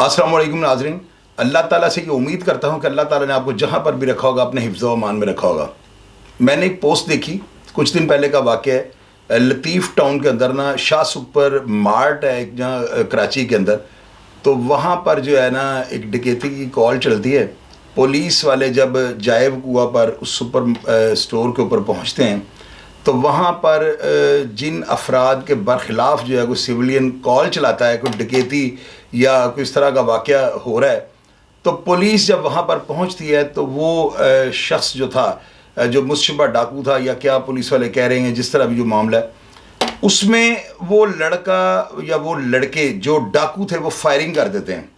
अस्सलाम वालेकुम नाज़रीन। अल्लाह ताला से ये उम्मीद करता हूँ कि अल्लाह ताला ने आपको जहाँ पर भी रखा होगा अपने हिफ्ज़ व अमान में रखा होगा। मैंने एक पोस्ट देखी कुछ दिन पहले का वाक़या है। लतीफ़ टाउन के अंदर ना शाह सुपर मार्ट है एक, जहाँ कराची के अंदर, तो वहाँ पर जो है ना एक डकैती की कॉल चलती है। पुलिस वाले जब जायब कुआ पर उस सुपर स्टोर के ऊपर पहुँचते हैं तो वहाँ पर जिन अफराद के बरखिलाफ़ जो है कोई सिविलियन कॉल चलाता है, कोई डकैती या कोई इस तरह का वाक़या हो रहा है, तो पुलिस जब वहाँ पर पहुँचती है तो वो शख्स जो था, जो मुशतबा डाकू था या क्या पुलिस वाले कह रहे हैं, जिस तरह भी जो मामला है, उसमें वो लड़का या वो लड़के जो डाकू थे वो फायरिंग कर देते हैं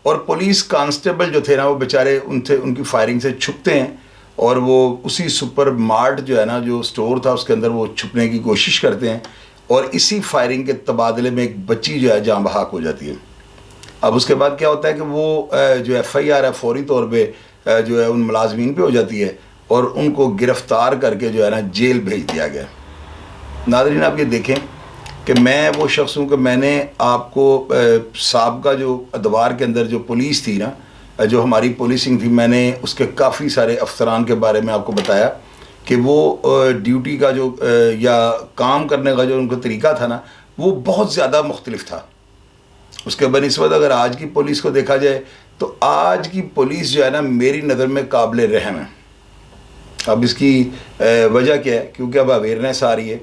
और पुलिस कांस्टेबल जो थे ना वो बेचारे उनसे उनकी फायरिंग से छुपते हैं और वो उसी सुपर मार्ट जो है ना, जो स्टोर था उसके अंदर वो छुपने की कोशिश करते हैं और इसी फायरिंग के तबादले में एक बच्ची जो है जान बहक हो जाती है। अब उसके बाद क्या होता है कि वो जो FIR है फौरी तौर पे जो है उन मुलाजमीन पे हो जाती है और उनको गिरफ़्तार करके जो है ना जेल भेज दिया गया। नाज़रीन, आप ये देखें कि मैं वो शख्स हूँ कि मैंने आपको साबका जो अदवार के अंदर जो पुलिस थी ना, जो हमारी पुलिसिंग थी, मैंने उसके काफ़ी सारे अफसरान के बारे में आपको बताया कि वो ड्यूटी का जो या काम करने का जो उनका तरीका था ना, वो बहुत ज़्यादा मुख्तलिफ था। उसके बनिस्बत अगर आज की पुलिस को देखा जाए तो आज की पुलिस जो है ना मेरी नज़र में काबिल रहम है। अब इसकी वजह क्या है? क्योंकि अब अवेयरनेस आ रही है,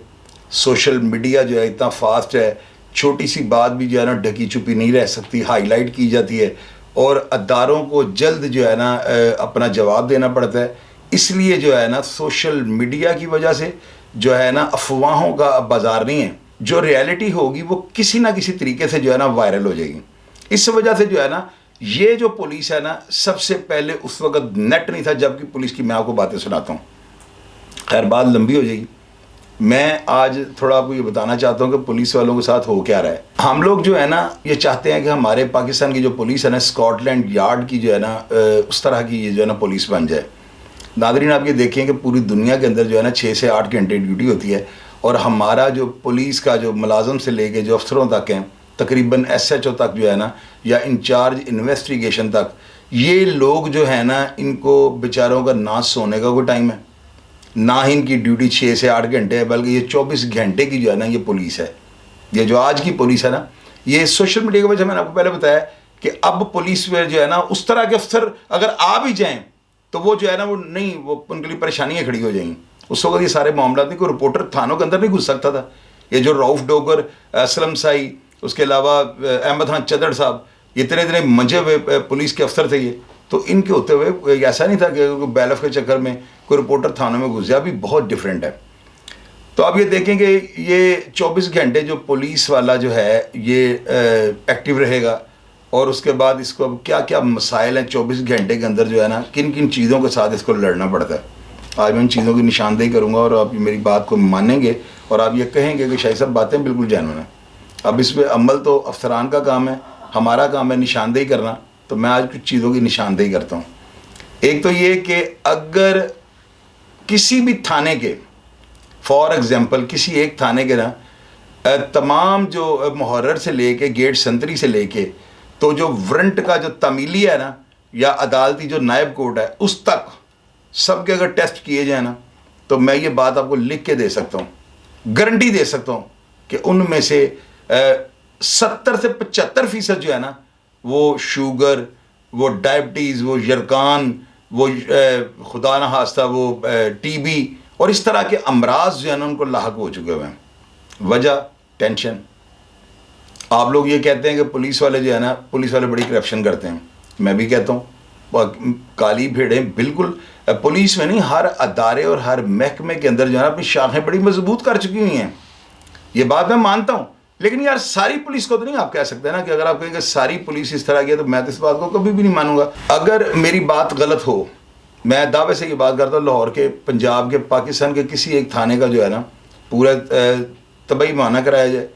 सोशल मीडिया जो है इतना फास्ट है, छोटी सी बात भी जो है ना ढकी छुपी नहीं रह सकती, हाईलाइट की जाती है और अदारों को जल्द जो है ना अपना जवाब देना पड़ता है। इसलिए जो है ना सोशल मीडिया की वजह से जो है ना अफवाहों का बाज़ार नहीं है, जो रियलिटी होगी वो किसी ना किसी तरीके से जो है ना वायरल हो जाएगी। इस वजह से जो है ना ये जो पुलिस है ना, सबसे पहले उस वक्त नेट नहीं था जबकि पुलिस की मैं आपको बातें सुनाता हूँ। खैर, बात लंबी हो जाएगी। मैं आज थोड़ा आपको ये बताना चाहता हूँ कि पुलिस वालों के साथ हो क्या रहा है। हम लोग जो है ना ये चाहते हैं कि हमारे पाकिस्तान की जो पुलिस है ना, स्कॉटलैंड यार्ड की जो है ना उस तरह की ये जो है ना पुलिस बन जाए। नाज़रीन, आप ये देखें कि पूरी दुनिया के अंदर जो है ना 6 से 8 घंटे ड्यूटी होती है और हमारा जो पुलिस का जो मुलाजम से लेके जो अफसरों तक हैं, तकरीबन SHO तक जो है ना, या इंचार्ज इन्वेस्टिगेशन तक, ये लोग जो है ना इनको बेचारों का ना सोने का कोई टाइम है, ना ही इनकी ड्यूटी 6 से 8 घंटे है, बल्कि ये 24 घंटे की जो है ना ये पुलिस है। ये जो आज की पुलिस है ना, ये सोशल मीडिया की वजह से मैंने आपको पहले बताया कि अब पुलिस में जो है ना उस तरह के अफसर अगर आ भी जाएँ तो वो जो है ना वो नहीं, वो उनके लिए परेशानियाँ खड़ी हो जाएंगी। उस वक्त ये सारे मामला नहीं, कोई रिपोर्टर थानों के अंदर नहीं घुस सकता था। ये जो रऊफ़ डोगर, असलम साई, उसके अलावा अहमद खान चदर साहब, इतने इतने मंजे हुए पुलिस के अफसर थे ये, तो इनके होते हुए ऐसा नहीं था कि बैलफ के चक्कर में कोई रिपोर्टर थानों में घुस जाए। अभी बहुत डिफरेंट है। तो अब ये देखेंगे ये 24 घंटे जो पुलिस वाला जो है ये एक्टिव रहेगा और उसके बाद इसको अब क्या क्या मसाइल हैं 24 घंटे के अंदर जो है ना, किन किन चीज़ों के साथ इसको लड़ना पड़ता है। आज मैं उन चीज़ों की निशानदेही करूँगा और आप मेरी बात को मानेंगे और आप ये कहेंगे कि शायद सब बातें बिल्कुल जेन्युइन हैं। अब इस पर अमल तो अफसरान का काम है, हमारा काम है निशानदेही करना। तो मैं आज कुछ चीज़ों की निशानदेही करता हूँ। एक तो ये कि अगर किसी भी थाने के, फॉर एग्ज़ाम्पल किसी एक थाने के ना तमाम जो मुहर्रर से लेके गेट संतरी से लेके तो जो वारंट का जो तमीली है ना या अदालती जो नायब कोर्ट है उस तक सब के अगर टेस्ट किए जाए ना, तो मैं ये बात आपको लिख के दे सकता हूँ, गारंटी दे सकता हूँ कि उनमें से 70 से 75% जो है ना वो शुगर, वो डायबिटीज़, वो यरकान, वो खुदा न खास्ता वो TB और इस तरह के अमराज जो है ना उनको लाहक हो चुके हुए हैं। वजह टेंशन। आप लोग ये कहते हैं कि पुलिस वाले जो है ना, पुलिस वाले बड़ी करप्शन करते हैं। मैं भी कहता हूँ काली भेड़ें बिल्कुल पुलिस में नहीं, हर अदारे और हर महकमे के अंदर जो है ना अपनी शाखें बड़ी मजबूत कर चुकी हुई हैं। ये बात मैं मानता हूँ, लेकिन यार सारी पुलिस को तो नहीं आप कह सकते ना कि अगर आप कहेंगे सारी पुलिस इस तरह की है तो मैं तो इस बात को कभी भी नहीं मानूंगा। अगर मेरी बात गलत हो, मैं दावे से ये बात करता हूँ, लाहौर के, पंजाब के, पाकिस्तान के किसी एक थाने का जो है ना पूरा तबाही माना कराया जाए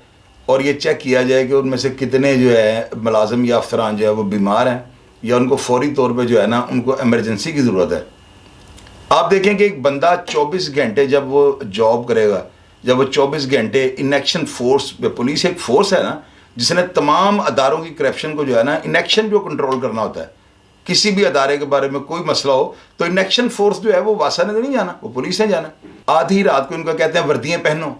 और ये चेक किया जाए कि उनमें से कितने जो है मुलाजम या अफसरान जो है वो बीमार हैं या उनको फौरी तौर पे जो है ना उनको एमरजेंसी की ज़रूरत है। आप देखें कि एक बंदा 24 घंटे जब वो जॉब करेगा, जब वो 24 घंटे इन एक्शन फोर्स, पुलिस एक फोर्स है ना, जिसने तमाम अदारों की करप्शन को जो है ना, इनेक्शन जो कंट्रोल करना होता है, किसी भी अदारे के बारे में कोई मसला हो तो इनेक्शन फोर्स जो है वो वासा ने नहीं जाना, वो पुलिस ने जाना। आधी रात को इनको कहते हैं वर्दियाँ पहनो।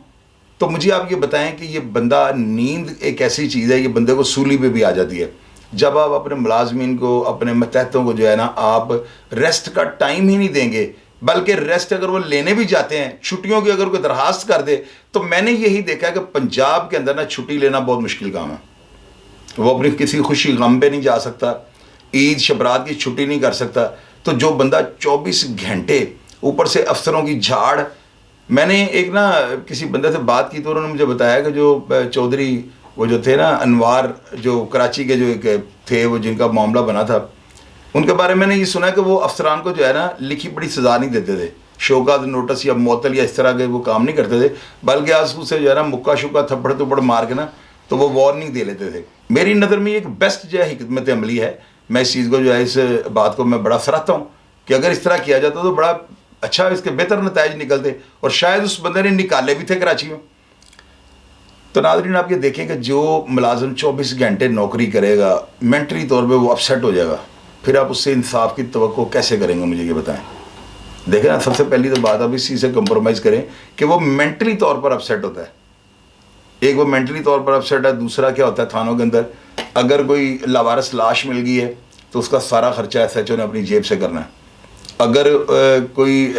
तो मुझे आप ये बताएं कि ये बंदा, नींद एक ऐसी चीज़ है, ये बंदे को सूली पे भी आ जाती है। जब आप अपने मुलाजमीन को, अपने मतहतों को जो है ना, आप रेस्ट का टाइम ही नहीं देंगे, बल्कि रेस्ट अगर वो लेने भी जाते हैं, छुट्टियों की अगर कोई दरखास्त कर दे, तो मैंने यही देखा कि पंजाब के अंदर ना छुट्टी लेना बहुत मुश्किल काम है। वो अपनी किसी खुशी गम पे नहीं जा सकता, ईद शबरात की छुट्टी नहीं कर सकता। तो जो बंदा 24 घंटे, ऊपर से अफसरों की झाड़। मैंने एक ना किसी बंदे से बात की तो उन्होंने मुझे बताया कि जो चौधरी वो जो थे ना, अनवार, जो कराची के जो एक थे, वो जिनका मामला बना था, उनके बारे में मैंने ये सुना कि वो अफसरान को जो है ना लिखी पड़ी सज़ा नहीं देते थे, शोकात नोटिस या मुअत्तल या इस तरह के वो काम नहीं करते थे, बल्कि आज उसे जो है ना मुक्का शुक्का थप्पड़ थप्पड़ मार के ना तो वो वार्निंग दे लेते थे। मेरी नज़र में एक बेस्ट जो है हिकमत अमली है। मैं इस चीज़ को जो है, इस बात को मैं बड़ा सराहता हूँ कि अगर इस तरह किया जाता तो बड़ा अच्छा, इसके बेहतर नताइज निकलते, और शायद उस बंदे ने निकाले भी थे कराची में। तो नाज़रीन, आप ये देखें कि जो मुलाजिम 24 घंटे नौकरी करेगा, मेंटली तौर पे वो अपसेट हो जाएगा, फिर आप उससे इंसाफ की तवक्को कैसे करेंगे, मुझे ये बताएं। देखें ना, सबसे पहली तो बात आप इस चीज़ से कंप्रोमाइज़ करें कि वो मेंटली तौर पर अपसेट होता है। एक वो मेंटली तौर पर अपसेट है, दूसरा क्या होता है, थानों के अंदर अगर कोई लावारिस लाश मिल गई है तो उसका सारा खर्चा SHO ने अपनी जेब से करना है। अगर कोई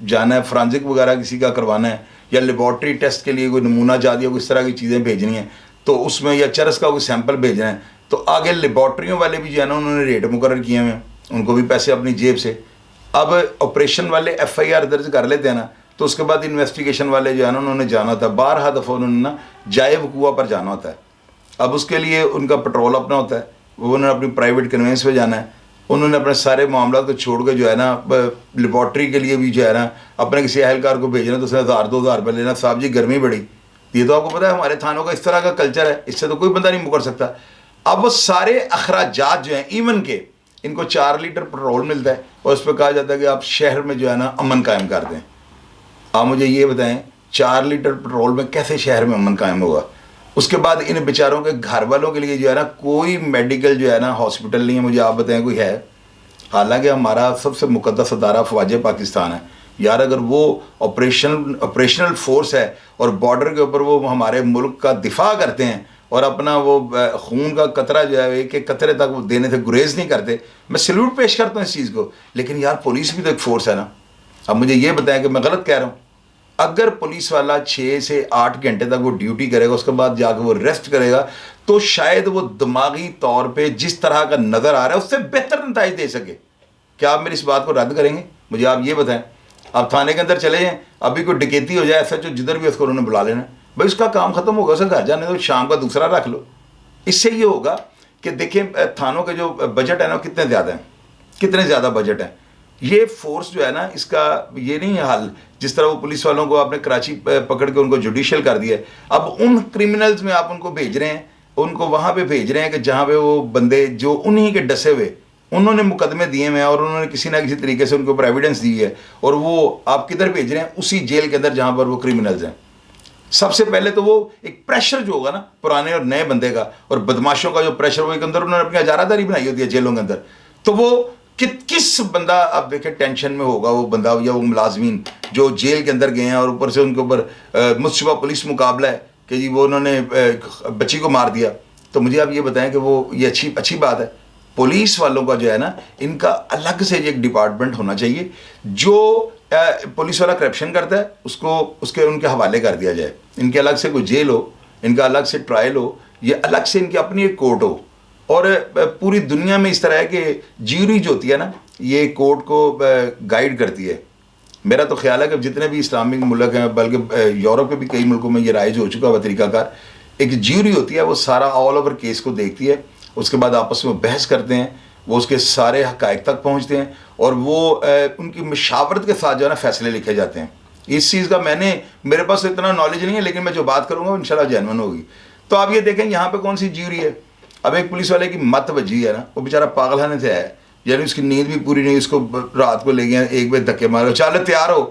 जाना है, फ्रांजिक वगैरह किसी का करवाना है, या लेबॉर्ट्री टेस्ट के लिए कोई नमूना जा दिया, कोई इस तरह की चीज़ें भेजनी है, तो उसमें या चरस का कोई सैंपल भेजना है, तो आगे लेबॉर्ट्रियों वाले भी जो है ना, उन्होंने रेट मुकर्रर किए हुए हैं, उनको भी पैसे अपनी जेब से। अब ऑपरेशन वाले FIR दर्ज कर लेते हैं ना, तो उसके बाद इन्वेस्टिगेशन वाले जो है ना, उन्होंने जाना होता है, 12 दफ़ा उन्होंने ना जाए वकूआ पर जाना होता है। अब उसके लिए उनका पेट्रोल अपना होता है, वो उन्होंने अपनी प्राइवेट कन्वेंस पे जाना है, उन्होंने अपने सारे मामला को छोड़ के जो है ना, लेबॉर्ट्री के लिए भी जो है ना, अपने किसी अहलकार को भेजना तो उसने 1000-2000 रुपये लेना। साहब जी गर्मी बढ़ी, ये तो आपको पता है हमारे थानों का इस तरह का कल्चर है, इससे तो कोई बंदा नहीं मुकर सकता। अब वो सारे अखराजात जो हैं, इवन के इनको 4 लीटर पेट्रोल मिलता है और उस पर कहा जाता है कि आप शहर में जो है ना अमन कायम कर दें। आप मुझे ये बताएं, 4 लीटर पेट्रोल में कैसे शहर में अमन कायम होगा? उसके बाद इन बेचारों के घर वालों के लिए जो है ना, कोई मेडिकल जो है ना हॉस्पिटल नहीं है। मुझे आप बताएं कोई है? हालांकि हमारा सबसे मुकद्दस अदारा फ़ौज पाकिस्तान है यार, अगर वो ऑपरेशनल फोर्स है और बॉर्डर के ऊपर वो हमारे मुल्क का दिफा करते हैं और अपना वो खून का कतरा जो है, एक एक कतरे तक वो देने से गुरेज नहीं करते, मैं सल्यूट पेश करता हूँ इस चीज़ को। लेकिन यार पुलिस भी तो एक फोर्स है ना। अब मुझे ये बताएं कि मैं गलत कह रहा हूँ? अगर पुलिस वाला 6 से 8 घंटे तक वो ड्यूटी करेगा, उसके बाद जाकर वो रेस्ट करेगा, तो शायद वो दिमागी तौर पे जिस तरह का नज़र आ रहा है उससे बेहतर नताइज दे सके। क्या आप मेरी इस बात को रद्द करेंगे? मुझे आप ये बताएं। आप थाने के अंदर चले जाएँ, अभी कोई डकैती हो जाए, SHO जिधर भी उसको उन्होंने बुला लेना, भाई उसका काम ख़त्म होगा, उसे घर जाने दो, शाम का दूसरा रख लो। इससे ये होगा कि देखिए थानों के जो बजट है ना, कितने ज़्यादा हैं, कितने ज़्यादा बजट हैं। ये फोर्स जो है ना, इसका ये नहीं है हाल जिस तरह वो पुलिस वालों को आपने कराची पकड़ के उनको जुडिशियल कर दिया है। अब उन क्रिमिनल्स में आप उनको भेज रहे हैं, उनको वहाँ पे भेज रहे हैं कि जहाँ पे वो बंदे जो उन्हीं के डसे हुए, उन्होंने मुकदमे दिए हुए हैं और उन्होंने किसी ना किसी तरीके से उनके ऊपर एविडेंस दी है, और वो आप किधर भेज रहे हैं? उसी जेल के अंदर जहाँ पर वो क्रिमिनल्स हैं। सबसे पहले तो वो एक प्रेशर जो होगा ना पुराने और नए बंदे का, और बदमाशों का जो प्रेशर, वो एक अंदर उन्होंने अपनी हजारादारी बनाई होती है जेलों के अंदर, तो वो किस बंदा आप देखें टेंशन में होगा वो बंदा या वो मुलाजमीन जो जेल के अंदर गए हैं, और ऊपर से उनके ऊपर मुस्तफा पुलिस मुकाबला है कि जी वो उन्होंने बच्ची को मार दिया। तो मुझे आप ये बताएं कि वो ये अच्छी बात है? पुलिस वालों का जो है ना, इनका अलग से एक डिपार्टमेंट होना चाहिए। जो पुलिस वाला करप्शन करता है उसको उनके हवाले कर दिया जाए, इनके अलग से कोई जेल हो, इनका अलग से ट्रायल हो, ये अलग से इनकी अपनी एक कोर्ट हो। और पूरी दुनिया में इस तरह है कि ज्यूरी जो होती है ना, ये कोर्ट को गाइड करती है। मेरा तो ख्याल है कि जितने भी इस्लामिक मुल्क हैं, बल्कि यूरोप के भी कई मुल्कों में ये राइज हो चुका हुआ तरीकाकार, एक ज्यूरी होती है, वो सारा ऑल ओवर केस को देखती है, उसके बाद आपस में बहस करते हैं, वो उसके सारे हक़ाइक़ तक पहुँचते हैं, और वो उनकी मशावरत के साथ जो है ना फैसले लिखे जाते हैं। इस चीज़ का मेरे पास इतना नॉलेज नहीं है, लेकिन मैं जो बात करूँगा इंशाल्लाह जेन्युइन होगी। तो आप ये देखें यहाँ पर कौन सी ज्यूरी है। अब एक पुलिस वाले की मत बजी है ना, वो बेचारा पागलखाने से आया, यानी उसकी नींद भी पूरी नहीं, उसको रात को ले गए, 1 बजे धक्के मारो, चलो तैयार हो।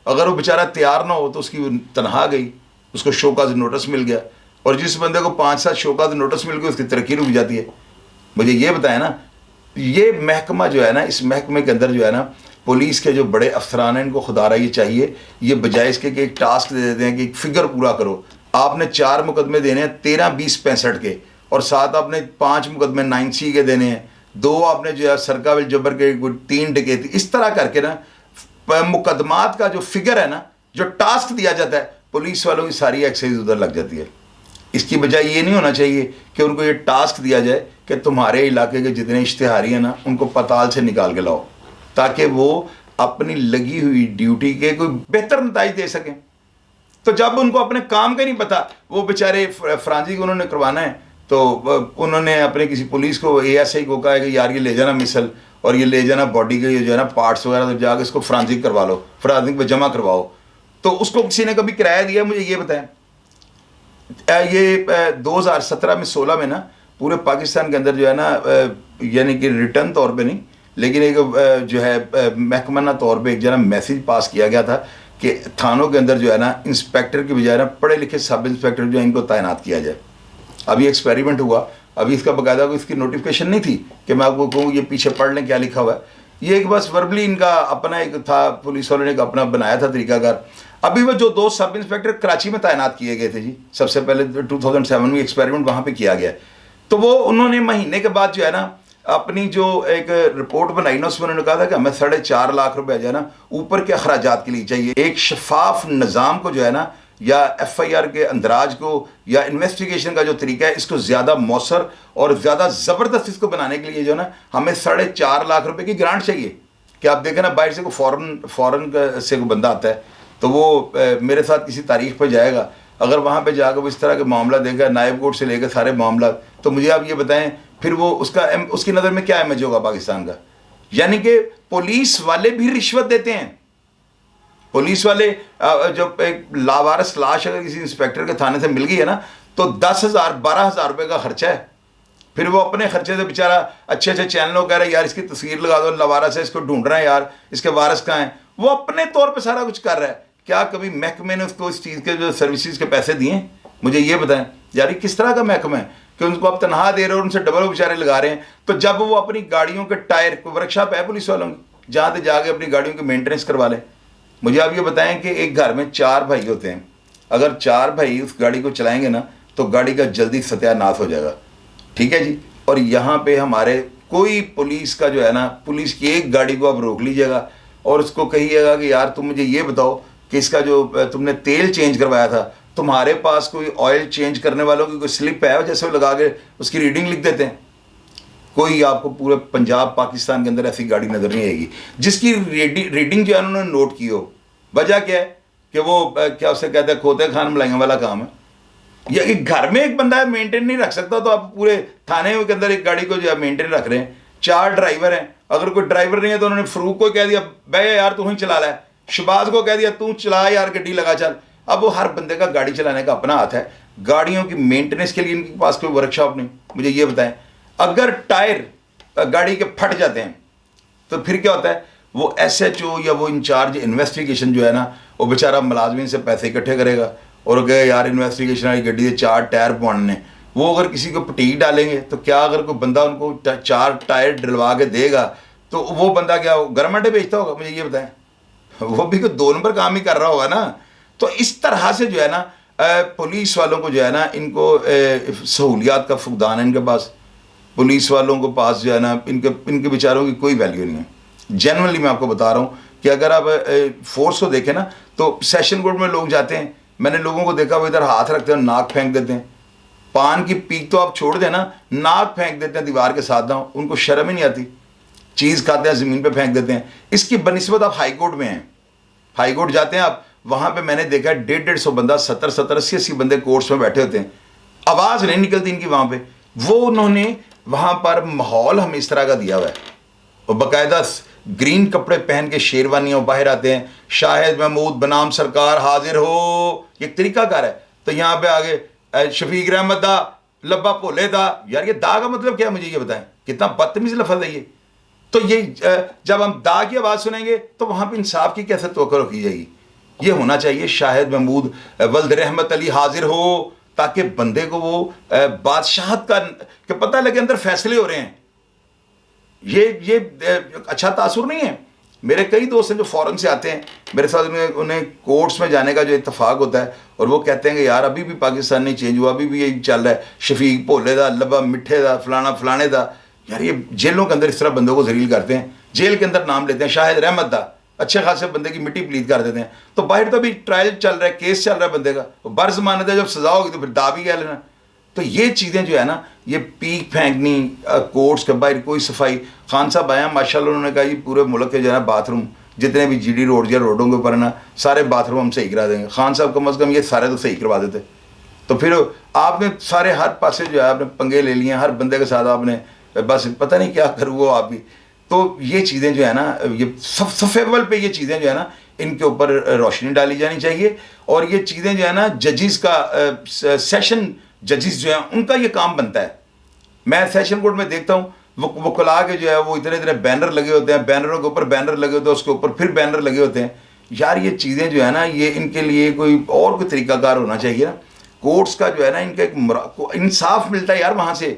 अगर वो बेचारा तैयार ना हो तो उसकी तनहा गई, उसको शो का नोटिस मिल गया। और जिस बंदे को 5-7 शौकत नोटिस मिल गए उसकी तरक्की रुक जाती है। मुझे ये बताया ना, ये महकमा जो है ना, इस महकमे के अंदर जो है ना, पुलिस के जो बड़े अफसरान हैं इनको खुदारा ये चाहिए, ये बजाय इसके कि एक टास्क दे देते हैं कि एक फिगर पूरा करो। आपने 4 मुकदमे देने हैं 13, 20, 65 के, और साथ आपने 5 मुकदमे 9C के देने हैं, 2 आपने जो है सरका विल जबर के, 3 डकैती, इस तरह करके ना मुकदमात का जो फिगर है ना, जो टास्क दिया जाता है, पुलिस वालों की सारी एक्सरसाइज उधर लग जाती है। इसकी बजाय ये नहीं होना चाहिए कि उनको ये टास्क दिया जाए कि तुम्हारे इलाके के जितने इश्तिहारी हैं ना उनको पताल से निकाल के लाओ, ताकि वो अपनी लगी हुई ड्यूटी के कोई बेहतर नताइज दे सकें। तो जब उनको अपने काम का नहीं पता, वो बेचारे फ्रांसी को उन्होंने करवाना है, तो उन्होंने अपने किसी पुलिस को, ASI को कहा है कि यार ये ले जाना मिसल और ये ले जाना बॉडी के जो है ना पार्ट्स वगैरह, तो जाकर इसको फ्रांसिक करवा लो, फ्रांसिक पे जमा करवाओ। तो उसको किसी ने कभी किराया दिया? मुझे ये बताएं। ये 2017 में 16 में ना पूरे पाकिस्तान के अंदर जो है ना, यानी कि रिटर्न तौर पे नहीं, लेकिन एक जो है महकमाना तौर पे एक जो है ना मैसेज पास किया गया था कि थानों के अंदर जो है ना इंस्पेक्टर की बजाय ना पढ़े लिखे सब इंस्पेक्टर जो है इनको तैनात किया जाए। अभी एक्सपेरिमेंट हुआ, अभी इसका बाकायदा कोई इसकी नोटिफिकेशन नहीं थी कि मैं आपको कहूँ ये पीछे पढ़ लें क्या लिखा हुआ है। ये एक बस वर्बली इनका अपना एक था, पुलिस वालों ने एक अपना बनाया था तरीकाकार। अभी वो जो 2 सब इंस्पेक्टर कराची में तैनात किए गए थे जी, सबसे पहले 2007 में एक्सपेरिमेंट वहाँ पे किया गया, तो वो उन्होंने महीने के बाद जो है ना अपनी जो एक रिपोर्ट बनाई ना, उसमें उन्होंने कहा था कि हमें 4.5 लाख रुपए जो है ना ऊपर के अखराजात के लिए चाहिए। एक शफाफ निज़ाम को जो है ना, या FIR के अंदराज को, या इन्वेस्टिगेशन का जो तरीका है, इसको ज़्यादा मौसर और ज़्यादा ज़बरदस्त इसको बनाने के लिए जो है ना हमें 4.5 लाख रुपए की ग्रांट चाहिए। कि आप देखें ना, बाहर से कोई फॉरन से कोई बंदा आता है तो वो मेरे साथ किसी तारीख पर जाएगा, अगर वहाँ पे जाकर वो इस तरह के मामला देगा, नायब कोर्ट से लेकर सारे मामला, तो मुझे आप ये बताएं फिर वो उसकी नज़र में क्या इमेज होगा पाकिस्तान का। यानी कि पुलिस वाले भी रिश्वत देते हैं। पुलिस वाले जब एक लावारिस लाश अगर किसी इंस्पेक्टर के थाने से मिल गई है ना, तो 10,000 12,000 रुपये का खर्चा है। फिर वो अपने खर्चे से बेचारा अच्छे अच्छे चैनलों कह रहे हैं यार इसकी तस्वीर लगा दो, लावारिस है, इसको ढूंढ रहे हैं यार, इसके वारिस कहाँ हैं। वो अपने तौर पे सारा कुछ कर रहा है। क्या कभी महकमे ने उसको इस चीज़ के जो सर्विसेज के पैसे दिए? मुझे ये बताएं यार, ये किस तरह का महकमा है कि उनको आप तनख्वाह दे रहे हो और उनसे डबल बेचारे लगा रहे हैं। तो जब वो अपनी गाड़ियों के टायर, कोई वर्कशॉप है पुलिस वालों की, जहाँ से जाके अपनी गाड़ियों की मेंटेनेंस करवा लें। मुझे आप ये बताएं कि एक घर में 4 भाई होते हैं, अगर 4 भाई उस गाड़ी को चलाएंगे ना तो गाड़ी का जल्दी सत्यानाश हो जाएगा, ठीक है जी। और यहाँ पे हमारे कोई पुलिस का जो है ना, पुलिस की एक गाड़ी को आप रोक लीजिएगा और उसको कहिएगा कि यार तुम मुझे ये बताओ कि इसका जो तुमने तेल चेंज करवाया था, तुम्हारे पास कोई ऑयल चेंज करने वालों की कोई स्लिप है जैसे वो लगा के उसकी रीडिंग लिख देते हैं? कोई आपको पूरे पंजाब पाकिस्तान के अंदर ऐसी गाड़ी नजर नहीं आएगी जिसकी रीडिंग जो है उन्होंने नोट की हो। वजह क्या है कि वो क्या उसे कहते हैं खोते खान मलाइयों वाला काम है। या कि घर में एक बंदा मेंटेन नहीं रख सकता, तो आप पूरे थाने के अंदर एक गाड़ी को जो है मेंटेन रख रहे हैं। 4 ड्राइवर हैं, अगर कोई ड्राइवर नहीं है तो उन्होंने फरूक को कह दिया भैया यार तू ही चला ला, शबाज को कह दिया तू चला यार गड्डी लगा चल। अब वो हर बंदे का गाड़ी चलाने का अपना हाथ है, गाड़ियों की मेंटेनेंस के लिए इनके पास कोई वर्कशॉप नहीं। मुझे ये बताएं, अगर टायर गाड़ी के फट जाते हैं तो फिर क्या होता है? वो SHO या वो इंचार्ज इन्वेस्टिगेशन जो है ना, वो बेचारा मुलाजमिन से पैसे इकट्ठे करेगा और कहे यार इन्वेस्टिगेशन वाली गड्डी से 4 टायर पवाने। वो अगर किसी को पटीक डालेंगे तो क्या, अगर कोई बंदा उनको 4 टायर डलवा के देगा तो वो बंदा क्या गवर्नमेंट बेचता होगा? मुझे ये बताएं, वो भी कोई 2 नंबर काम ही कर रहा होगा ना। तो इस तरह से जो है ना पुलिस वालों को जो है ना, इनको सहूलियात का फुकदान है इनके पास। पुलिस वालों को पास जो है ना इनके बेचारों की कोई वैल्यू नहीं है। जेन्युइनली मैं आपको बता रहा हूँ कि अगर आप फोर्स को देखें ना, तो सेशन कोर्ट में लोग जाते हैं, मैंने लोगों को देखा वो इधर हाथ रखते हैं, नाक फेंक देते हैं। पान की पीक तो आप छोड़ दें ना, नाक फेंक देते हैं दीवार के साथ ना, उनको शर्म ही नहीं आती। चीज़ खाते हैं ज़मीन पे फेंक देते हैं। इसकी बनिस्बत आप हाई कोर्ट में हैं, हाई कोर्ट जाते हैं आप, वहाँ पे मैंने देखा 150-150 बंदा, 70-70, 80-80 बंदे कोर्ट्स में बैठे होते हैं, आवाज़ नहीं निकलती इनकी वहाँ पे। वो उन्होंने वहाँ पर माहौल हमें इस तरह का दिया हुआ है। और बाकायदा ग्रीन कपड़े पहन के शेरवानियों बाहर आते हैं, शाहिद महमूद बनाम सरकार हाजिर हो, ये तरीकाकार है। तो यहाँ पे आगे शफीक रहमत दा लब्बा भोले दा, यार ये दा का मतलब क्या है? मुझे ये बताएं, कितना बदतमीज लफ्ज़ है ये। तो ये जब हम दा की आवाज़ सुनेंगे तो वहाँ पे इंसाफ की कैसे तवक्को रखी जाएगी? ये होना चाहिए शाहिद महमूद वल्द रहमत अली हाजिर हो, ताकि बंदे को वो बादशाहत का कि पता लगे अंदर फैसले हो रहे हैं। ये अच्छा तासुर नहीं है। मेरे कई दोस्त हैं जो फॉरेन से आते हैं मेरे साथ, उन्हें कोर्ट्स में जाने का जो इत्तेफाक होता है और वो कहते हैं कि यार अभी भी पाकिस्तान नहीं चेंज हुआ, अभी भी यही चल रहा है, शफीक भोले दा, लबा मिठे दा, फलाना फलाने दा। यार ये जेलों के अंदर इस तरह बंदों को जलील करते हैं, जेल के अंदर नाम लेते हैं शाहिद रहमत दा, अच्छे खासे बंदे की मिट्टी प्लीत कर देते हैं। तो बाहर तो अभी ट्रायल चल रहा है, केस चल रहा है बंदे का, बर जमाने का जब सजा होगी तो फिर दा भी कह लेना। तो ये चीज़ें जो है ना, ये पीक फेंकनी कोर्ट्स के बाहर कोई सफाई। खान साहब आया माशाल्लाह, उन्होंने कहा जी पूरे मुल्क के जो है ना बाथरूम जितने भी जीडी रोड या रोडों के ऊपर ना सारे बाथरूम हम सही करा देंगे। खान साहब कम अज़ कम ये सारे तो सही करवा देते। तो फिर आपने सारे हर पासे जो है आपने पंगे ले लिए, हर बंदे के साथ आपने बस पता नहीं क्या करूँ वो आप भी। तो ये चीज़ें जो है ना, ये सफेवल पे ये चीज़ें जो है ना इनके ऊपर रोशनी डाली जानी चाहिए। और ये चीज़ें जो है ना जजिस का सेशन जजिस जो है उनका ये काम बनता है। मैं सेशन कोर्ट में देखता हूँ वो वकला के जो है वो इतने इतने बैनर लगे होते हैं, बैनरों के ऊपर बैनर लगे होते हैं, उसके ऊपर फिर बैनर लगे होते हैं। यार ये चीज़ें जो है ना ये इनके लिए कोई और कोई तरीकाकार होना चाहिए ना। कोर्ट्स का जो है ना इनका एक इंसाफ मिलता है यार वहाँ से।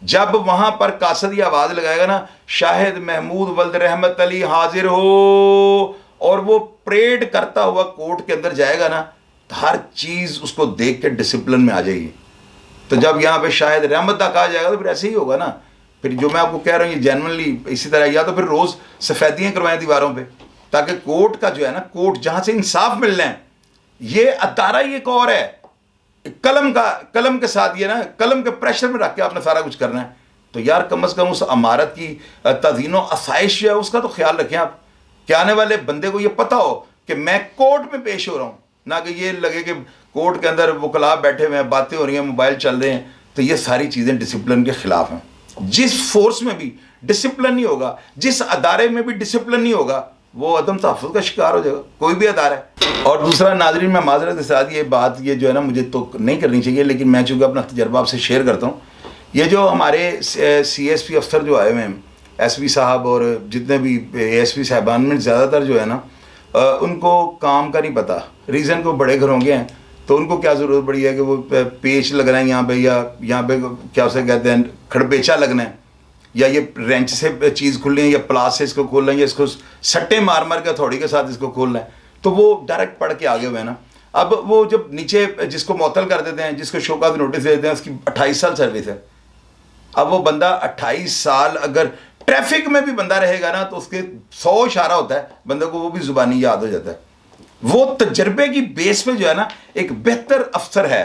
जब वहाँ पर कासद ये आवाज़ लगाएगा ना शाहिद महमूद वल्द रहमत अली हाजिर हो, और वो परेड करता हुआ कोर्ट के अंदर जाएगा ना, तो हर चीज़ उसको देख के डिसिप्लिन में आ जाएगी। तो जब यहाँ पे शाहिद रहमत तक आ जाएगा तो फिर ऐसे ही होगा ना। फिर जो मैं आपको कह रहा हूँ ये जेन्युइनली इसी तरह, या तो फिर रोज़ सफ़ेदियाँ करवाएं दीवारों पे, ताकि कोर्ट का जो है ना, कोर्ट जहाँ से इंसाफ मिल रहे हैं, ये अदारा ही एक और है। कलम के साथ ये ना, कलम के प्रेशर में रख के आपने सारा कुछ करना है। तो यार कम अज़ कम उस अमारत की तज़ीनो आसाइश जो है उसका तो ख्याल रखें आप, कि आने वाले बंदे को ये पता हो कि मैं कोर्ट में पेश हो रहा हूँ, ना कि ये लगे कि कोर्ट के अंदर वकला बैठे हुए हैं, बातें हो रही हैं, मोबाइल चल रहे हैं। तो ये सारी चीज़ें डिसिप्लिन के ख़िलाफ़ हैं। जिस फोर्स में भी डिसिप्लिन नहीं होगा, जिस अदारे में भी डिसिप्लिन नहीं होगा, वो अदम तहफ़्फ़ुज़ का शिकार हो जाएगा, कोई भी अदारा है। और दूसरा नाज़रीन, मैं माज़रत के साथ ये बात ये जो है ना मुझे तो नहीं करनी चाहिए, लेकिन मैं चूँकि अपना तजर्बा आपसे शेयर करता हूँ। ये जो हमारे CSP अफसर जो आए हुए हैं, SP साहब और जितने भी ASP साहबान में, ज़्यादातर जो है ना उनको काम का नहीं पता। रीज़न को बड़े घरों के हैं, तो उनको क्या ज़रूरत पड़ी है कि वो पेच लगना है यहाँ पे, या यहाँ पे क्या उसे कहते हैं खड़पेचा लगना है, या ये रेंच से चीज़ खुलनी है, या प्लास से इसको खोलना है, या इसको सट्टे मार मार के हथौड़ी के साथ इसको खोलना है। तो वो डायरेक्ट पढ़ के आगे हुए हैं ना। अब वो जब नीचे जिसको मुअत्तल कर देते हैं, जिसको शोकाज नोटिस दे देते हैं, उसकी 28 साल सर्विस है। अब वो बंदा 28 साल अगर ट्रैफिक में भी बंदा रहेगा ना, तो उसके 100 इशारा होता है बंदे को, वो भी ज़ुबानी याद हो जाता है। वो तजर्बे की बेस पे जो है ना एक बेहतर अफसर है।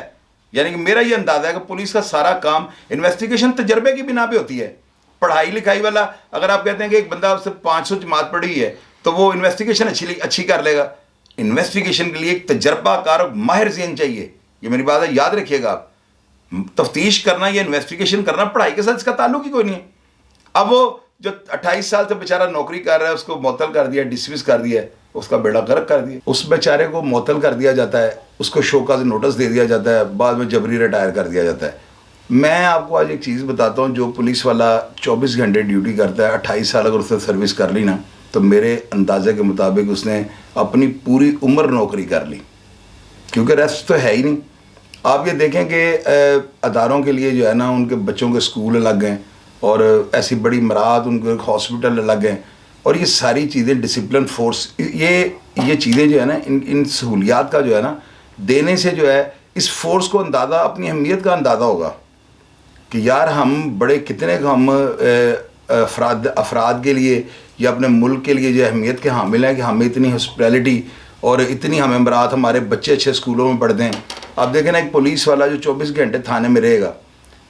यानी कि मेरा ये अंदाज़ा है कि पुलिस का सारा काम इन्वेस्टिगेशन तजर्बे की बिना पे होती है। पढ़ाई लिखाई वाला, अगर आप कहते हैं कि एक बंदा उससे 500 जमात पढ़ी है तो वो इन्वेस्टिगेशन अच्छी कर लेगा। इन्वेस्टिगेशन के लिए एक तजर्बाकार और माहिर ज़हन चाहिए। ये मेरी बात है, याद रखिएगा आप। तफ्तीश करना या इन्वेस्टिगेशन करना पढ़ाई के साथ इसका ताल्लुक ही कोई नहीं है। अब वो जो 28 साल से बेचारा नौकरी कर रहा है, उसको मुअत्तल कर दिया, डिसमिस कर दिया, उसका बेड़ा गर्क कर दिया। उस बेचारे को मुअत्तल कर दिया जाता है, उसको शोकाज नोटिस दे दिया जाता है, बाद में जबरी रिटायर कर दिया जाता है। मैं आपको आज एक चीज़ बताता हूँ, जो पुलिस वाला 24 घंटे ड्यूटी करता है, 28 साल अगर उसने सर्विस कर ली ना, तो मेरे अंदाजे के मुताबिक उसने अपनी पूरी उम्र नौकरी कर ली, क्योंकि रेस्ट तो है ही नहीं। आप ये देखें कि अदारों के लिए जो है ना, उनके बच्चों के स्कूल अलग हैं, और ऐसी बड़ी मराद उनके हॉस्पिटल अलग हैं, और ये सारी चीज़ें डिसिप्लिन फोर्स, ये चीज़ें जो है ना, इन सहूलियात का जो है ना देने से जो है इस फोर्स को अंदाज़ा, अपनी अहमियत का अंदाज़ा होगा कि यार हम बड़े कितने हम अफराद के लिए या अपने मुल्क के लिए जो अहमियत के हामिल हैं कि हमें इतनी हॉस्पिटैलिटी और इतनी हमें मराद, हमारे बच्चे अच्छे स्कूलों में पढ़ते हैं। आप देखें ना, एक पुलिस वाला जो 24 घंटे थाने में रहेगा,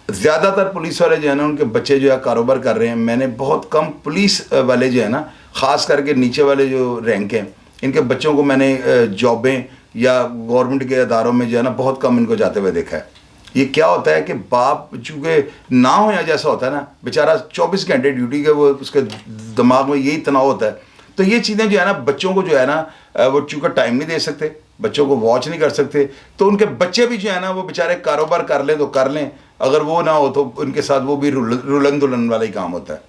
ज़्यादातर पुलिस वाले जो है ना उनके बच्चे जो है कारोबार कर रहे हैं। मैंने बहुत कम पुलिस वाले जो है ना, ख़ास करके नीचे वाले जो रैंक हैं, इनके बच्चों को मैंने जॉबें या गवर्नमेंट के अदारों में जो है ना बहुत कम इनको जाते हुए देखा है। ये क्या होता है कि बाप चूँकि ना हो या जैसा होता है ना, बेचारा 24 घंटे ड्यूटी के, वो उसके दिमाग में यही तनाव होता है। तो ये चीज़ें जो है ना बच्चों को जो है ना, वो चूँकि टाइम नहीं दे सकते, बच्चों को वॉच नहीं कर सकते, तो उनके बच्चे भी जो है ना वो बेचारे कारोबार कर लें तो कर लें, अगर वो ना हो तो उनके साथ वो भी रुलन दुलन वाला ही काम होता है।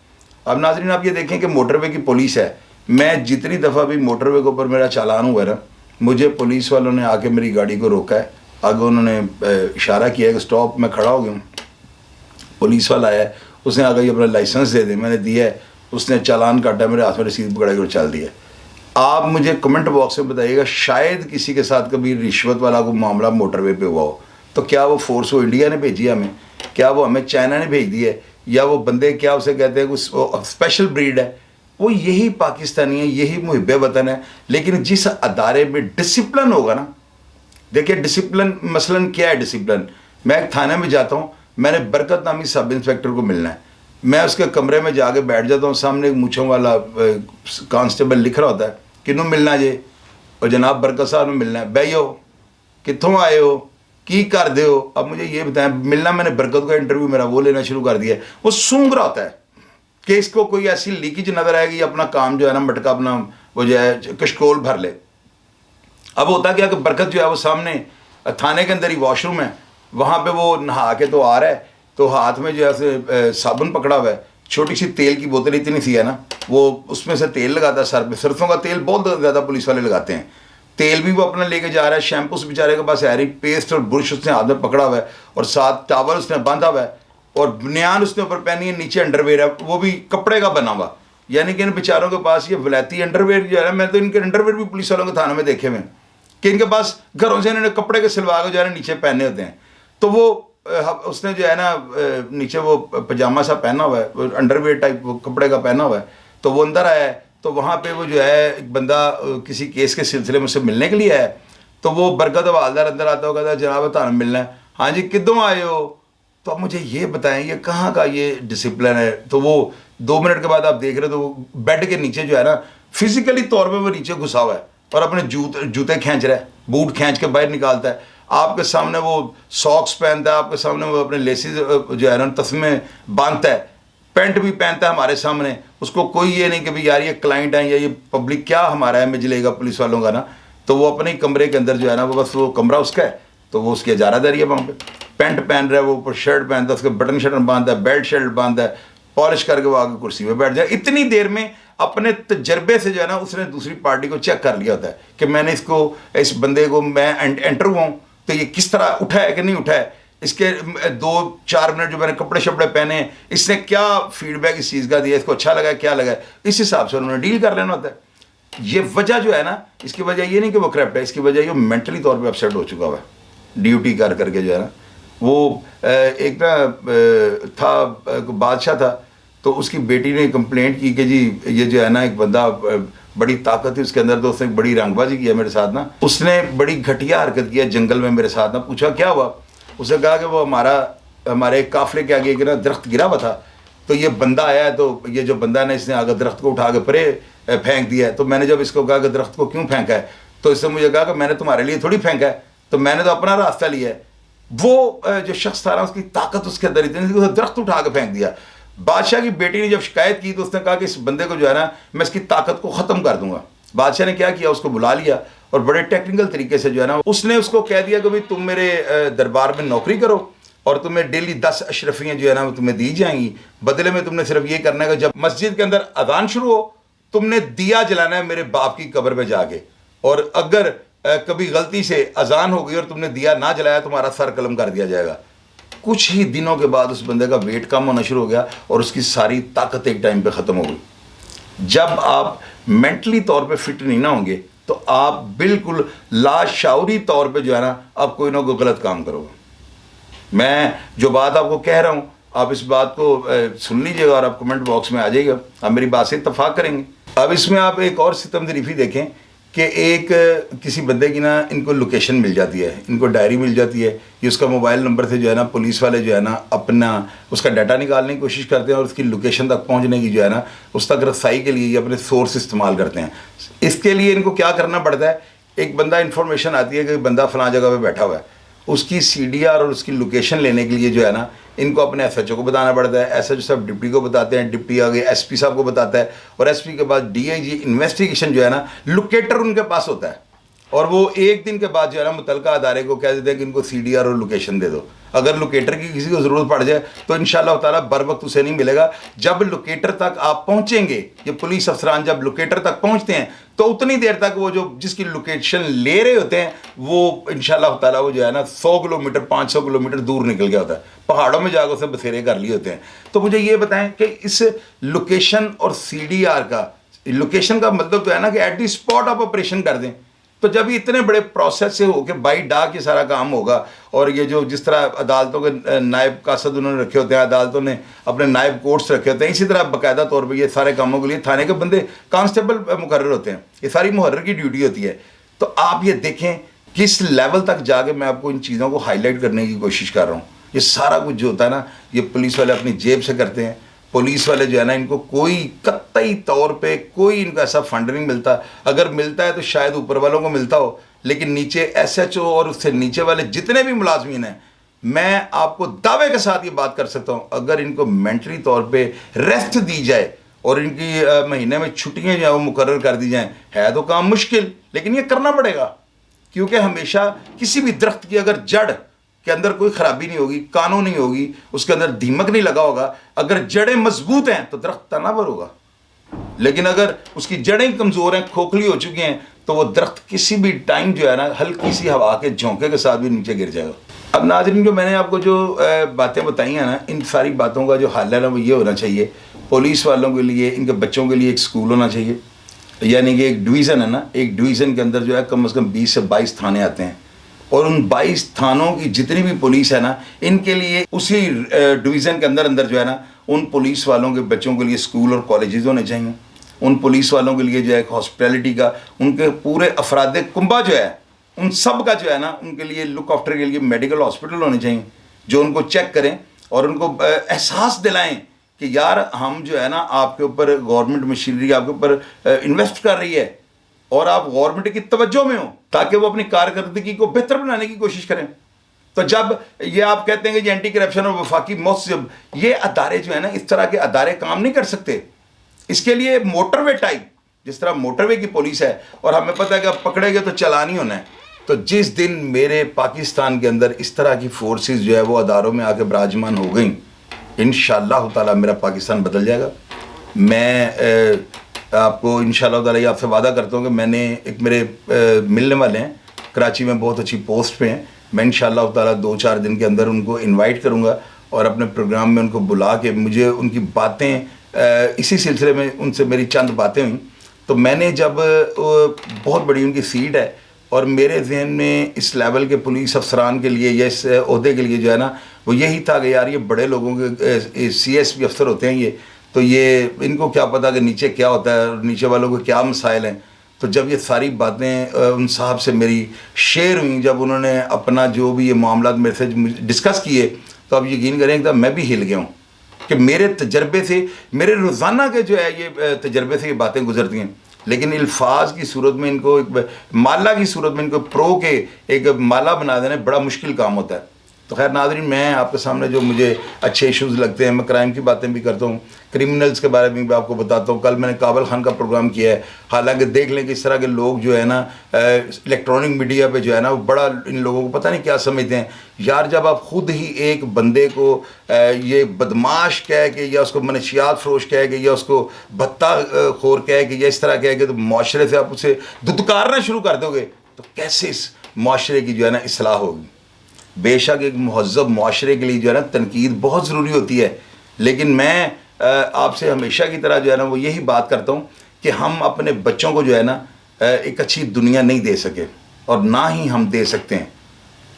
अब नाज़रीन आप ये देखें कि मोटरवे की पुलिस है। मैं जितनी दफ़ा भी मोटरवे के ऊपर मेरा चालान हुआ है ना, मुझे पुलिस वालों ने आके मेरी गाड़ी को रोका है, आगे उन्होंने इशारा किया कि स्टॉप, मैं खड़ा हो गया हूँ। पुलिस वाला आया, उसने आगे ये अपना लाइसेंस दे दे, मैंने दिया है, उसने चालान काटा, मेरे हाथ में रसीद पकड़ा के और चल दिया। आप मुझे कमेंट बॉक्स में बताइएगा, शायद किसी के साथ कभी रिश्वत वाला कोई मामला मोटरवे पे हुआ हो, तो क्या वो फोर्स वो इंडिया ने भेजी है हमें, क्या वो हमें चाइना ने भेज दी है, या वो बंदे क्या उसे कहते हैं कुछ स्पेशल ब्रीड है, वो यही पाकिस्तानी है, यही मुहिब वतन है। लेकिन जिस अदारे में डिसिप्लिन होगा ना, देखिए डिसिप्लिन मसलन क्या है डिसिप्लिन, मैं एक थाने में जाता हूँ, मैंने बरकत नामी सब इंस्पेक्टर को मिलना है, मैं उसके कमरे में जाके बैठ जाता हूँ, सामने एक मूँछों वाला कांस्टेबल लिख रहा होता है किनू मिलना जे, और जनाब बरकत साहब में मिलना है, बहियो कितों आए हो, की कर दे हो। अब मुझे ये बताएं, मिलना मैंने बरकत का इंटरव्यू मेरा वो लेना शुरू कर दिया है, वो सूंघ रहा होता है कि इसको कोई ऐसी लीकेज नजर आएगी, अपना काम जो है ना मटका अपना वो जो है कशकोल भर ले। अब होता क्या कि बरकत जो है वो सामने थाने के अंदर ही वॉशरूम है, वहाँ पे वो नहा के तो आ रहा है, तो हाथ में जो है साबुन पकड़ा हुआ है, छोटी सी तेल की बोतल इतनी सी है ना, वो उसमें से तेल लगाता है सर पे, सरसों का तेल बहुत ज़्यादा पुलिस वाले लगाते हैं, तेल भी वो अपना लेके जा रहा है, शैम्पू उस बेचारे के पास है रही, पेस्ट और ब्रश उसने हाथ में पकड़ा हुआ है, और साथ टावल उसने बांधा हुआ है, और बनियान उसने ऊपर पहनी है, नीचे अंडरवेयर है, वो भी कपड़े का बना हुआ। यानी कि इन बेचारों के पास ये वलैती अंडरवेयर जो है, मैं तो इनके अंडरवेयर भी पुलिस वालों के थानों में देखे हुए कि इनके पास घरों से इन्होंने कपड़े के सिलवा के जो है नीचे पहने होते हैं। तो वो उसने जो है ना नीचे वो पजामा सा पहना हुआ है, अंडरवेयर टाइप वो कपड़े का पहना हुआ है, तो वो अंदर आया है, तो वहाँ पे वो जो है एक बंदा किसी केस के सिलसिले में उससे मिलने के लिए आया, तो वो बरकत हवालदार अंदर आता होगा, कहता जनाब थाना मिलना है, हाँ जी कितों आए हो, तो आप मुझे ये बताएं ये कहाँ का ये डिसिप्लिन है। तो वो 2 मिनट के बाद आप देख रहे हो तो वो बेड के नीचे जो है ना फिजिकली तौर पे वो नीचे घुसा हुआ है, और अपने जूते खींच रहा है, बूट खींच के बाहर निकालता है, आपके सामने वो सॉक्स पहनता है, आपके सामने वो अपने लेसिस जो है ना तस्मे बांधता है, पैंट भी पहनता है हमारे सामने। उसको कोई ये नहीं कि भाई यार ये क्लाइंट है या ये पब्लिक क्या हमारा है में जलेगा पुलिस वालों का ना, तो वो अपने ही कमरे के अंदर जो है ना वो बस वो कमरा उसका है, तो वो उसकी इजारादारी है, वहाँ पे पैंट पहन रहा है, वो ऊपर शर्ट पहनता है, उसके बटन शटन बांधता है, बेल्ट शर्ट बांधता है, पॉलिश करके वो आगे कुर्सी पे बैठ जाए। इतनी देर में अपने तजर्बे से जो है ना उसने दूसरी पार्टी को चेक कर लिया होता है कि मैंने इसको इस बंदे को मैं एंटर हुआ हूँ तो ये किस तरह उठा है कि नहीं उठा है, इसके 2-4 मिनट जो मैंने कपड़े शपड़े पहने इसने क्या फीडबैक इस चीज़ का दिया, इसको अच्छा लगा क्या लगा, इस हिसाब से उन्होंने डील कर लेना होता है। ये वजह जो है ना, इसकी वजह ये नहीं कि वो करप्ट है, इसकी वजह ये मेंटली तौर पे अपसेट हो चुका हुआ है ड्यूटी कर करके जो है ना। वो एक ना था बादशाह था, तो उसकी बेटी ने कंप्लेंट की कि जी ये जो है ना एक बंदा बड़ी ताकत है उसके अंदर, तो उसने बड़ी रंगबाजी किया मेरे साथ ना, उसने बड़ी घटिया हरकत किया जंगल में मेरे साथ ना। पूछा क्या हुआ, उसने कहा कि वो हमारे काफिले के आगे एक ना दरख्त गिरा हुआ था, तो ये बंदा आया है, तो ये जो बंदा है ना इसने आगे दरख्त को उठा के परे फेंक दिया है। तो मैंने जब इसको कहा कि दरख्त को क्यों फेंका है, तो इसने मुझे कहा कि मैंने तुम्हारे लिए थोड़ी फेंका है, तो मैंने तो अपना रास्ता लिया है। वो जो शख्स था ना उसकी ताकत उसके अंदर इतनी थी, दरख्त उठा के फेंक दिया। बादशाह की बेटी ने जब शिकायत की तो उसने कहा कि इस बंदे को जो है ना मैं इसकी ताकत को ख़त्म कर दूंगा। बादशाह ने क्या किया, उसको बुला लिया और बड़े टेक्निकल तरीके से जो है ना उसने उसको कह दिया कि भाई तुम मेरे दरबार में नौकरी करो और तुम्हें डेली 10 अशरफियाँ जो है ना वो तुम्हें दी जाएंगी, बदले में तुमने सिर्फ ये करना है कि जब मस्जिद के अंदर अजान शुरू हो तुमने दिया जलाना है मेरे बाप की कब्र में जाके, और अगर कभी गलती से अजान हो गई और तुमने दिया ना जलाया तुम्हारा सर कलम कर दिया जाएगा। कुछ ही दिनों के बाद उस बंदे का वेट कम होना शुरू हो गया और उसकी सारी ताकत एक टाइम पे ख़त्म हो गई। जब आप मेंटली तौर पे फिट नहीं ना होंगे तो आप बिल्कुल लाशऊरी तौर पे जो है ना आप कोई ना कोई गलत काम करोगे। मैं जो बात आपको कह रहा हूँ आप इस बात को सुन लीजिएगा और आप कमेंट बॉक्स में आ जाइएगा, आप मेरी बात से इत्तफाक करेंगे। अब इसमें आप एक और सितम ज़रीफ़ी देखें कि एक किसी बंदे की ना इनको लोकेशन मिल जाती है, इनको डायरी मिल जाती है, ये उसका मोबाइल नंबर से जो है ना पुलिस वाले जो है ना अपना उसका डाटा निकालने की कोशिश करते हैं और उसकी लोकेशन तक पहुंचने की जो है ना उस तक रसाई के लिए ये अपने सोर्स इस्तेमाल करते हैं। इसके लिए इनको क्या करना पड़ता है, एक बंदा इन्फॉर्मेशन आती है कि बंदा फलां जगह पर बैठा हुआ है, उसकी CDR और उसकी लोकेशन लेने के लिए जो है ना इनको अपने SHO को बताना पड़ता है, SHO साहब डिप्टी को बताते हैं, डिप्टी आगे SP साहब को बताता है, और SP के बाद DIG इन्वेस्टिगेशन जो है ना लोकेटर उनके पास होता है। और वो एक दिन के बाद जो है ना मुतलका अदारे को कह देते हैं कि इनको CDR और लोकेशन दे दो। अगर लोकेटर की किसी को ज़रूरत पड़ जाए तो इंशाल्लाह ताला बर वक्त उसे नहीं मिलेगा। जब लोकेटर तक आप पहुंचेंगे, ये पुलिस अफसरान जब लोकेटर तक पहुंचते हैं तो उतनी देर तक वो जो जिसकी लोकेशन ले रहे होते हैं वो इंशाल्लाह ताला वो जो है ना 100 किलोमीटर 500 किलोमीटर दूर निकल गया होता है, पहाड़ों में जाकर उसे बसेरे कर लिए होते हैं। तो मुझे ये बताएं कि इस लोकेशन और CDR का, लोकेशन का मतलब तो है ना कि एट दी स्पॉट आप ऑपरेशन कर दें। तो जब ये इतने बड़े प्रोसेस से होकर बाई डाक ये सारा काम होगा, और ये जो जिस तरह अदालतों के नायब कासद उन्होंने रखे होते हैं, अदालतों ने अपने नायब कोर्ट्स रखे होते हैं, इसी तरह बाकायदा तौर पर ये सारे कामों के लिए थाने के बंदे कांस्टेबल मुकर्रर होते हैं। ये सारी मुहर्रर की ड्यूटी होती है। तो आप ये देखें किस लेवल तक जाके मैं आपको इन चीज़ों को हाईलाइट करने की कोशिश कर रहा हूँ। ये सारा कुछ जो होता है ना, ये पुलिस वाले अपनी जेब से करते हैं। पुलिस वाले जो है ना, इनको कोई कतई तौर पे कोई इनका ऐसा फंड नहीं मिलता। अगर मिलता है तो शायद ऊपर वालों को मिलता हो, लेकिन नीचे SHO और उससे नीचे वाले जितने भी मुलाजमीन हैं, मैं आपको दावे के साथ ये बात कर सकता हूँ, अगर इनको मेंटली तौर पे रेस्ट दी जाए और इनकी महीने में छुट्टियाँ जो है वो मुकर्रर कर दी जाएँ, है तो काम मुश्किल, लेकिन ये करना पड़ेगा। क्योंकि हमेशा किसी भी दरख्त की अगर जड़ के अंदर कोई खराबी नहीं होगी, कानून नहीं होगी, उसके अंदर दीमक नहीं लगा होगा, अगर जड़ें मजबूत हैं तो दरख्त तनावर होगा। लेकिन अगर उसकी जड़ें कमज़ोर हैं, खोखली हो चुकी हैं, तो वो दरख्त किसी भी टाइम जो है ना हल्की सी हवा के झोंके के साथ भी नीचे गिर जाएगा। अब नाज़रीन, जो मैंने आपको जो बातें बताई हैं ना, इन सारी बातों का जो हल है ना वो ये होना चाहिए, पुलिस वालों के लिए, इनके बच्चों के लिए एक स्कूल होना चाहिए। यानी कि एक डिवीज़न है ना, एक डिवीज़न के अंदर जो है कम से कम 20 से 22 थाने आते हैं, और उन 22 थानों की जितनी भी पुलिस है ना, इनके लिए उसी डिवीज़न के अंदर अंदर जो है ना, उन पुलिस वालों के बच्चों के लिए स्कूल और कॉलेजेस होने चाहिए। उन पुलिस वालों के लिए जो है हॉस्पिटैलिटी का, उनके पूरे अफराद कुंबा जो है उन सब का जो है ना, उनके लिए लुक आफ्टर के लिए मेडिकल हॉस्पिटल होने चाहिए, जो उनको चेक करें और उनको एहसास दिलाएं कि यार हम जो है ना, आपके ऊपर गवर्नमेंट मशीनरी आपके ऊपर इन्वेस्ट कर रही है और आप गवर्नमेंट की तवज्जो में हो, ताकि वो अपनी कारकर्दगी को बेहतर बनाने की कोशिश करें। तो जब ये आप कहते हैं कि एंटी करप्शन और वफाकी मौसम, ये अदारे जो है ना, इस तरह के अदारे काम नहीं कर सकते। इसके लिए मोटरवे टाइप, जिस तरह मोटरवे की पुलिस है और हमें पता है कि आप पकड़ेंगे तो चलान ही होना है। तो जिस दिन मेरे पाकिस्तान के अंदर इस तरह की फोर्सेस जो है वो अदारों में आके विराजमान हो गई, इंशाअल्लाह ताला मेरा पाकिस्तान बदल जाएगा। मैं आपको इंशाअल्लाह ताला ये आपसे वादा करता हूँ कि मैंने एक मेरे मिलने वाले हैं कराची में, बहुत अच्छी पोस्ट पे हैं। मैं इंशाअल्लाह ताला 2-4 दिन के अंदर उनको इनवाइट करूँगा और अपने प्रोग्राम में उनको बुला के, मुझे उनकी बातें इसी सिलसिले में उनसे मेरी चंद बातें हुई। तो मैंने जब बहुत बड़ी उनकी सीट है और मेरे जहन में इस लेवल के पुलिस अफसरान के लिए या इस ओहदे के लिए जो है ना, वो यही था कि यार ये बड़े लोगों के CSP अफसर होते हैं ये, तो ये इनको क्या पता कि नीचे क्या होता है और नीचे वालों को क्या मसाइल हैं। तो जब ये सारी बातें उन साहब से मेरी शेयर हुई, जब उन्होंने अपना जो भी ये मामला मेरे से डिस्कस किए, तो आप यकीन करें एकदम मैं भी हिल गया हूँ कि मेरे तजर्बे से, मेरे रोज़ाना के जो है ये तजर्बे से ये बातें गुजरती हैं, लेकिन अल्फाज की सूरत में इनको, एक माला की सूरत में इनको प्रो के एक माला बना देना बड़ा मुश्किल काम होता है। तो खैर नाज़रीन, मैं आपके सामने जो मुझे अच्छे इश्यूज़ लगते हैं, मैं क्राइम की बातें भी करता हूँ, क्रिमिनल्स के बारे में भी आपको बताता हूँ। कल मैंने काबल खान का प्रोग्राम किया है। हालांकि देख लें कि इस तरह के लोग जो है ना इलेक्ट्रॉनिक मीडिया पे जो है ना, वो बड़ा इन लोगों को पता नहीं क्या समझते हैं यार। जब आप ख़ुद ही एक बंदे को ये बदमाश कह के, या उसको मनशियात फरोश कह के, या उसको भत्ता खोर कह के, या इस तरह कह के, तो माशरे से आप उसे दुदकारना शुरू कर दोगे, तो कैसे इस माशरे की जो है ना इस्लाह होगी। बेशक एक महज़्ज़ब माशरे के लिए जो है ना तनकीद बहुत ज़रूरी होती है, लेकिन मैं आपसे हमेशा की तरह जो है ना वो यही बात करता हूँ कि हम अपने बच्चों को जो है ना एक अच्छी दुनिया नहीं दे सके और ना ही हम दे सकते हैं।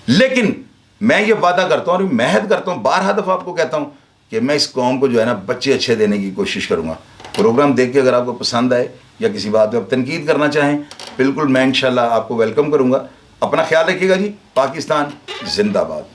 लेकिन मैं ये वादा करता हूँ और महद करता हूँ, 12 दफ़ा आपको कहता हूँ कि मैं इस कौम को जो है ना बच्चे अच्छे देने की कोशिश करूँगा। प्रोग्राम देख के अगर आपको पसंद आए या किसी बात पर आप तनकीद करना चाहें, बिल्कुल मैं इंशाल्लाह आपको वेलकम करूँगा। अपना ख्याल रखिएगा जी। पाकिस्तान जिंदाबाद।